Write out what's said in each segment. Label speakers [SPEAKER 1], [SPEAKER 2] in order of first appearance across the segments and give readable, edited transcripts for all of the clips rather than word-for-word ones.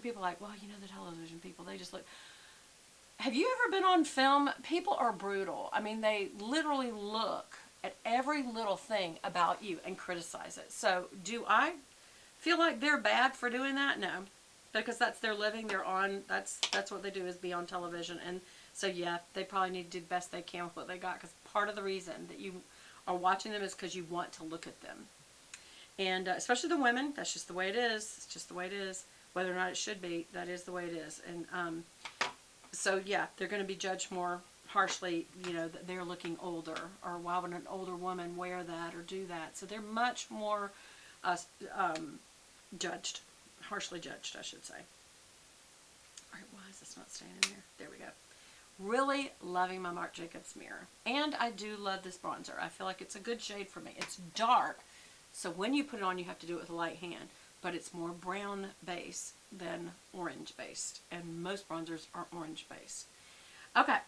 [SPEAKER 1] People are like, well, you know, the television people, they just look. Have you ever been on film? People are brutal. I mean, they literally look at every little thing about you and criticize it. So, do I feel like they're bad for doing that? No, because that's their living. They're on. That's what they do, is be on television. And so, yeah, they probably need to do the best they can with what they got. Because part of the reason that you are watching them is because you want to look at them. And especially the women, that's just the way it is. It's just the way it is. Whether or not it should be, that is the way it is. And so yeah, they're going to be judged more harshly, you know, that they're looking older, or why would an older woman wear that or do that. So they're much more judged, harshly judged, I should say. All right, why is this not staying in there? There we go. Really loving my Marc Jacobs mirror. And I do love this bronzer. I feel like it's a good shade for me. It's dark, so when you put it on, you have to do it with a light hand. But it's more brown base than orange based. And most bronzers are orange based. Okay.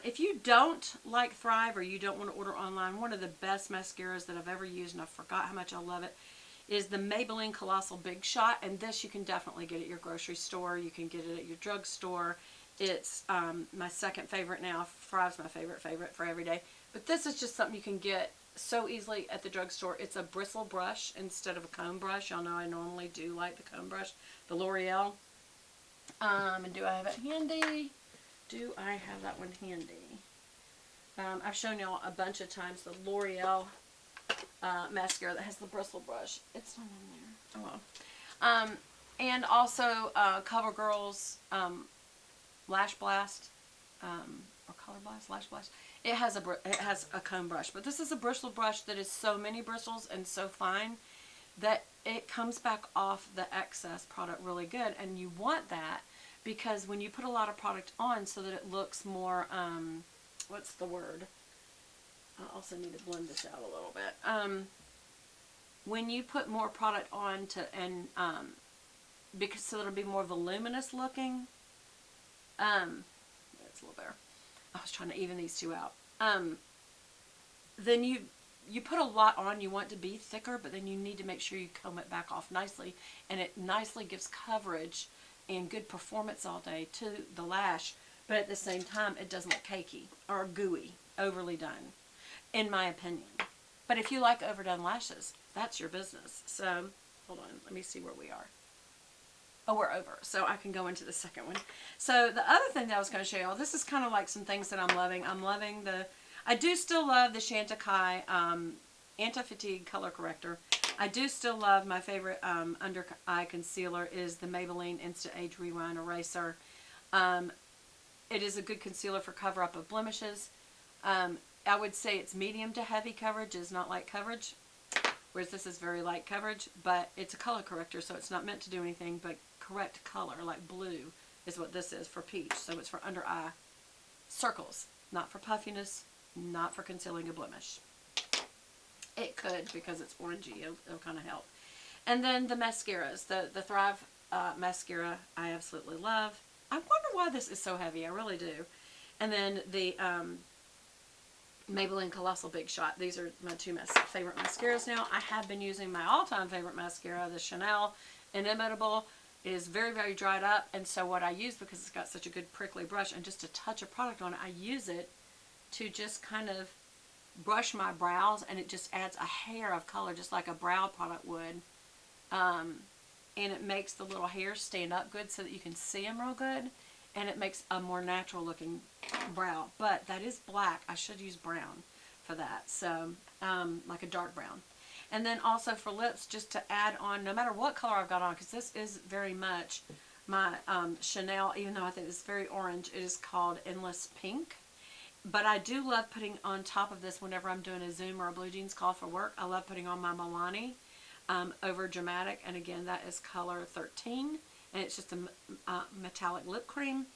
[SPEAKER 1] If you don't like Thrive, or you don't want to order online, one of the best mascaras that I've ever used, and I forgot how much I love it, is the Maybelline Colossal Big Shot. And this you can definitely get at your grocery store. You can get it at your drugstore. It's my second favorite now. Thrive's my favorite for every day. But this is just something you can get so easily at the drugstore. It's a bristle brush instead of a comb brush. Y'all know I normally do like the comb brush, the L'Oreal. And do I have it handy? Do I have that one handy? I've shown y'all a bunch of times the L'Oreal mascara that has the bristle brush. It's not in there. Oh well. And also CoverGirl's Lash Blast, or Color Blast, Lash Blast. It has a comb brush, but this is a bristle brush that is so many bristles and so fine that it comes back off the excess product really good. And you want that because when you put a lot of product on, so that it looks more, what's the word? I also need to blend this out a little bit. When you put more product on because so it'll be more voluminous looking. That's a little better. I was trying to even these two out. Then you put a lot on, you want to be thicker, but then you need to make sure you comb it back off nicely, and it nicely gives coverage and good performance all day to the lash, but at the same time it doesn't look cakey or gooey, overly done, in my opinion. But if you like overdone lashes, that's your business. So hold on, let me see where we are. Oh, we're over, so I can go into the second one. So the other thing that I was going to show y'all, this is kind of like some things that I'm loving. I do still love the Chantecaille Anti-Fatigue Color Corrector. I do still love, my favorite under eye concealer is the Maybelline Instant Age Rewind Eraser. It is a good concealer for cover-up of blemishes. I would say it's medium to heavy coverage, is not light coverage. Whereas this is very light coverage, but it's a color corrector, so it's not meant to do anything but correct color, like blue is what this is for peach. So it's for under eye circles, not for puffiness, not for concealing a blemish. It could, because it's orangey, it'll kind of help. And then the mascaras, the Thrive mascara, I absolutely love. I wonder why this is so heavy, I really do. And then the Maybelline Colossal Big Shot. These are my two favorite mascaras now. I have been using my all-time favorite mascara, the Chanel Inimitable. It is very, very dried up, and so what I use, because it's got such a good prickly brush and just a touch of product on it, I use it to just kind of brush my brows, and it just adds a hair of color, just like a brow product would. And it makes the little hairs stand up good so that you can see them real good. And it makes a more natural looking brow. But that is black. I should use brown for that. So, like a dark brown. And then also for lips, just to add on, no matter what color I've got on, because this is very much my Chanel, even though I think it's very orange, it is called Endless Pink. But I do love putting on top of this whenever I'm doing a Zoom or a Blue Jeans call for work. I love putting on my Milani Over Dramatic. And again, that is color 13. And it's just a metallic lip cream,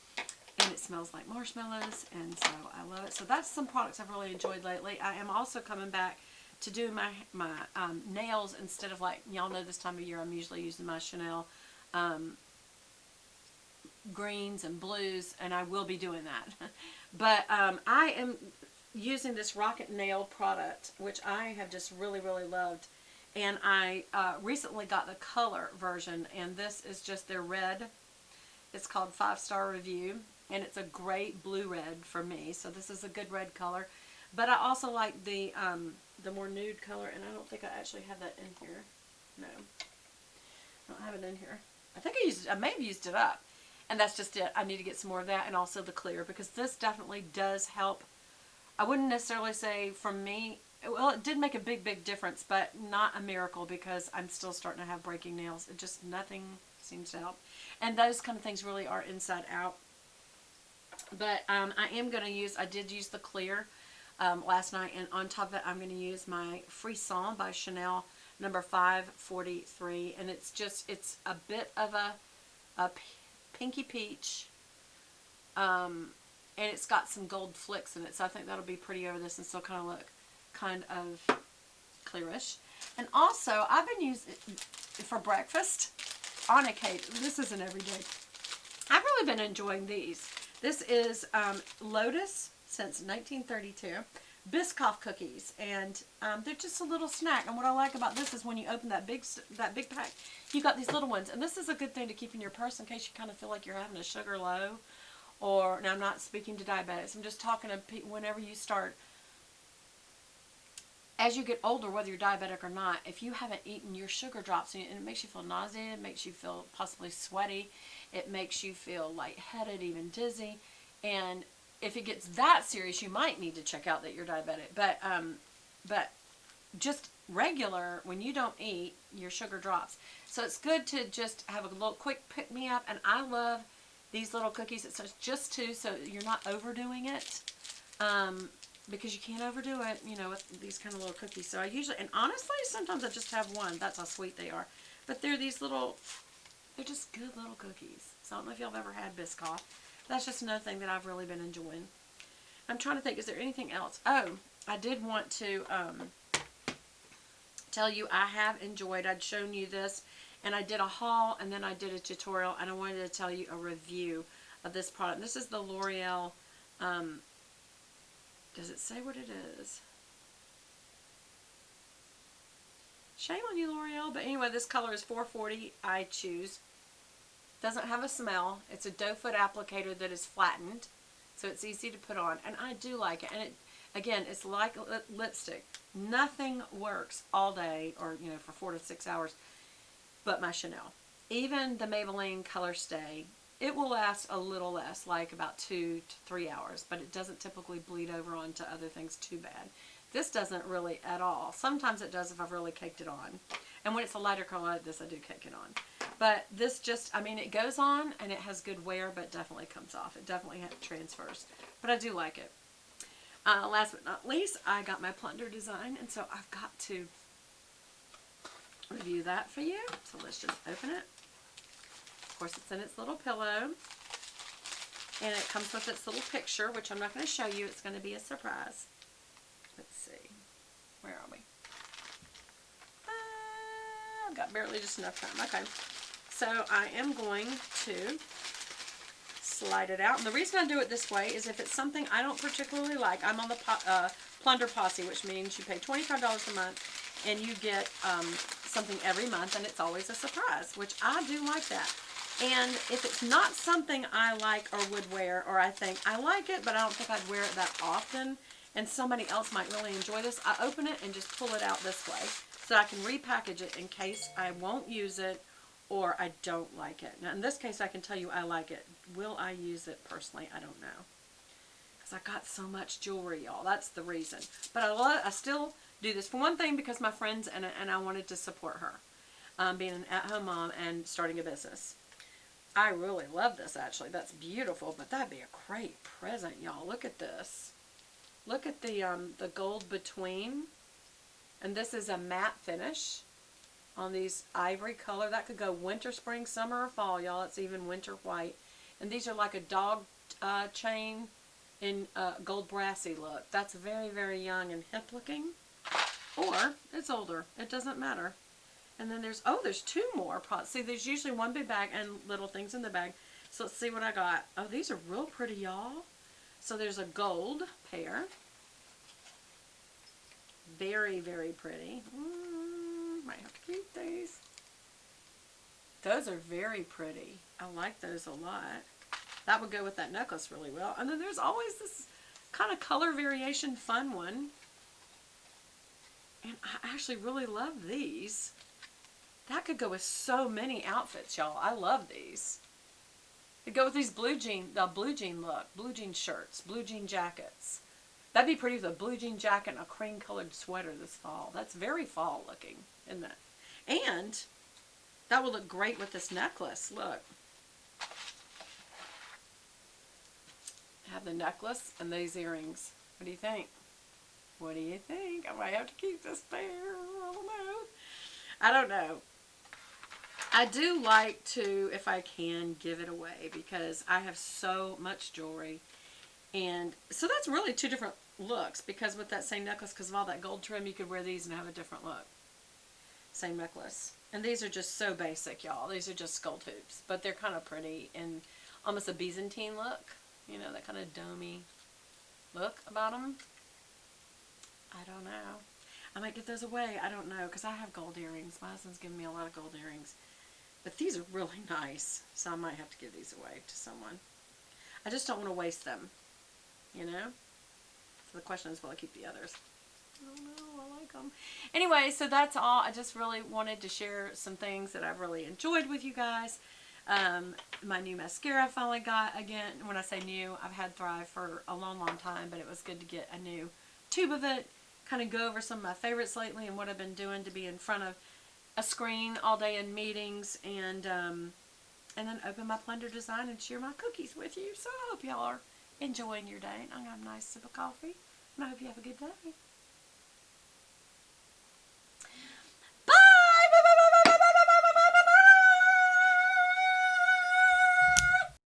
[SPEAKER 1] and it smells like marshmallows, and so I love it. So that's some products I've really enjoyed lately. I am also coming back to do my nails instead of, like, y'all know this time of year I'm usually using my Chanel greens and blues, and I will be doing that. But I am using this Rocket Nail product, which I have just really, really loved. And I recently got the color version, and this is just their red. It's called 5-Star Review, and it's a great blue red for me. So this is a good red color. But I also like the more nude color, and I don't think I actually have that in here. No, I don't have it in here. I think I may have used it up, and that's just it. I need to get some more of that, and also the clear, because this definitely does help. I wouldn't necessarily say from me, well, it did make a big difference, but not a miracle, because I'm still starting to have breaking nails. It just, nothing seems to help. And those kind of things really are inside out. But I am going to use, I did use the clear last night, and on top of it, I'm going to use my Frisson by Chanel number 543, and it's just, it's a bit of a pinky peach, and it's got some gold flicks in it, so I think that'll be pretty over this and still kind of look kind of clearish. And also, I've been using for breakfast on occasion. This isn't every day. I've really been enjoying these. This is Lotus since 1932. Biscoff cookies, and they're just a little snack. And what I like about this is when you open that big pack, you got these little ones, and this is a good thing to keep in your purse in case you kind of feel like you're having a sugar low. Or, now I'm not speaking to diabetics, I'm just talking to people whenever you start, as you get older, whether you're diabetic or not, if you haven't eaten, your sugar drops, and it makes you feel nauseated, it makes you feel possibly sweaty, it makes you feel lightheaded, even dizzy, and if it gets that serious, you might need to check out that you're diabetic. But just regular, when you don't eat, your sugar drops. So it's good to just have a little quick pick-me-up, and I love these little cookies. It's just 2, so you're not overdoing it, because you can't overdo it, you know, with these kind of little cookies. So I usually, and honestly, sometimes I just have one. That's how sweet they are. But they're these little, they're just good little cookies. So I don't know if y'all have ever had Biscoff. That's just another thing that I've really been enjoying. I'm trying to think, is there anything else? Oh, I did want to tell you I have enjoyed, I'd shown you this, and I did a haul, and then I did a tutorial, and I wanted to tell you a review of this product. This is the L'Oreal, does it say what it is? Shame on you, L'Oreal. But anyway, this color is 440, I choose. Doesn't have a smell. It's a doe foot applicator that is flattened, so it's easy to put on, and I do like it. And it, again, it's like lipstick. Nothing works all day, or you know, for 4 to 6 hours, but my Chanel. Even the Maybelline Color Stay, it will last a little less, like about 2 to 3 hours, but it doesn't typically bleed over onto other things too bad. This doesn't really at all. Sometimes it does if I've really caked it on. And when it's a lighter color like this, I do cake it on. But this just, I mean, it goes on and it has good wear, but definitely comes off. It definitely transfers. But I do like it. Last but not least, I got my Plunder design, and so I've got to review that for you. So let's just open it. Of course, it's in its little pillow. And it comes with its little picture, which I'm not going to show you. It's going to be a surprise. Let's see. Where are we? I've got barely just enough time. Okay. So I am going to slide it out. And the reason I do it this way is if it's something I don't particularly like, I'm on the Plunder Posse, which means you pay $25 a month and you get something every month, and it's always a surprise, which I do like that. And if it's not something I like or would wear, or I think I like it, but I don't think I'd wear it that often, and somebody else might really enjoy this, I open it and just pull it out this way so I can repackage it in case I won't use it or I don't like it. Now, in this case, I can tell you I like it. Will I use it personally? I don't know. Because I got so much jewelry, y'all. That's the reason. But I still do this. For one thing, because my friends and I wanted to support her. Being an at-home mom and starting a business. I really love this, actually. That's beautiful. But that'd be a great present, y'all. Look at this. Look at the gold between. And this is a matte finish on these ivory color. That could go winter, spring, summer, or fall, y'all. It's even winter white. And these are like a dog chain in gold brassy look. That's very, very young and hip looking. Or it's older. It doesn't matter. And then there's 2 more pots. See, there's usually one big bag and little things in the bag. So let's see what I got. Oh, these are real pretty, y'all. So there's a gold pair. Very, very pretty. Might have to keep these. Those are very pretty. I like those a lot. That would go with that necklace really well. And then there's always this kind of color variation fun one. And I actually really love these. That could go with so many outfits, y'all. I love these. They go with these blue jean look, blue jean shirts, blue jean jackets. That'd be pretty with a blue jean jacket and a cream colored sweater this fall. That's very fall looking, isn't it? And that would look great with this necklace. Look. Have the necklace and these earrings. What do you think? What do you think? I might have to keep this pair. I don't know. I don't know. I do like to, if I can, give it away because I have so much jewelry. And so that's really two different looks because with that same necklace, because of all that gold trim, you could wear these and have a different look. Same necklace. And these are just so basic, y'all. These are just gold hoops. But they're kind of pretty and almost a Byzantine look. You know, that kind of domey look about them. I don't know. I might get those away. I don't know because I have gold earrings. My husband's giving me a lot of gold earrings. But these are really nice, so I might have to give these away to someone. I just don't want to waste them, you know? So the question is, will I keep the others? I don't know. I like them. Anyway, so that's all. I just really wanted to share some things that I've really enjoyed with you guys. My new mascara I finally got. Again, when I say new, I've had Thrive for a long, long time, but it was good to get a new tube of it. Kind of go over some of my favorites lately and what I've been doing to be in front of a screen all day in meetings, and then open my Plunder design and share my cookies with you. So I hope y'all are enjoying your day. I'm going to have a nice sip of coffee, and I hope you have a good day.